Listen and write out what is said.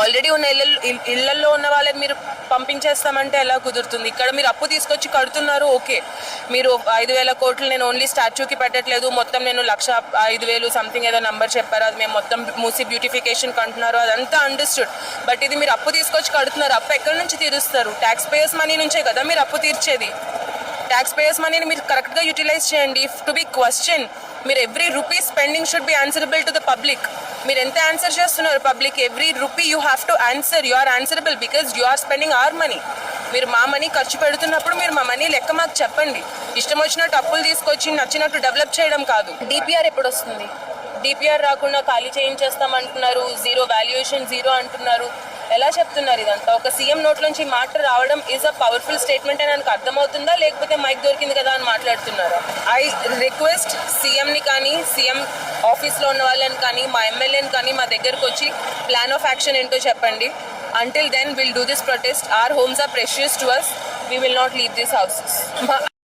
Already ఉన్న ఇళ్లలో ఉన్న వాళ్ళని మీరు పంపించేస్తామంటే ఎలా కుదురుతుంది? ఇక్కడ మీరు అప్పు తీసుకొచ్చి కడుతున్నారు, ఓకే. మీరు 5,000 కోట్లు నేను ఓన్లీ స్టాచ్యూకి పెట్టట్లేదు, మొత్తం నేను 1,05,000 సంథింగ్ ఏదో నంబర్ చెప్పారు, అది మేము మొత్తం మూసి బ్యూటిఫికేషన్ కంటున్నారు, అదంతా అండర్స్టూడ్. బట్ ఇది మీరు అప్పు తీసుకొచ్చి కడుతున్నారు, అప్పు ఎక్కడి నుంచి తీరుస్తారు? ట్యాక్స్ పేయర్స్ మనీ నుంచే కదా మీరు అప్పు తీర్చేది. ట్యాక్స్ పేయర్స్ మనీని మీరు కరెక్ట్గా యూటిలైజ్ చేయండి. టు బి క్వశ్చన్, మీరు every rupee spending should be answerable to the public. మీరు ఎంత ఆన్సర్ చేస్తున్నారు public? Every rupee you have to answer. You are answerable because you are spending our money. మీరు మా మనీ ఖర్చు పెడుతున్నప్పుడు మీరు మా మనీ లెక్క మాకు చెప్పండి. ఇష్టం వచ్చినట్టు అప్పులు తీసుకొచ్చి నచ్చినట్టు డెవలప్ చేయడం కాదు. డిపిఆర్ ఎప్పుడు వస్తుంది? డిపిఆర్ రాకుండా ఖాళీ చేయించేస్తామంటున్నారు, జీరో వాల్యుయేషన్, జీరో అంటున్నారు. ఎలా చెప్తున్నారు ఇదంతా? ఒక సీఎం నోట్లోంచి మాట రావడం ఈజ్ అ పవర్ఫుల్ స్టేట్మెంట్ అని నాకు అర్థమవుతుందా, లేకపోతే మైక్ దొరికింది కదా అని మాట్లాడుతున్నారా? ఐ రిక్వెస్ట్ సీఎంని కానీ, సీఎం ఆఫీస్లో ఉన్న వాళ్ళని కానీ, మా ఎమ్మెల్యేని కానీ మా దగ్గరకు వచ్చి ప్లాన్ ఆఫ్ యాక్షన్ ఏంటో చెప్పండి. Until then, we'll do this protest. Our homes are precious to us. We will not leave these houses.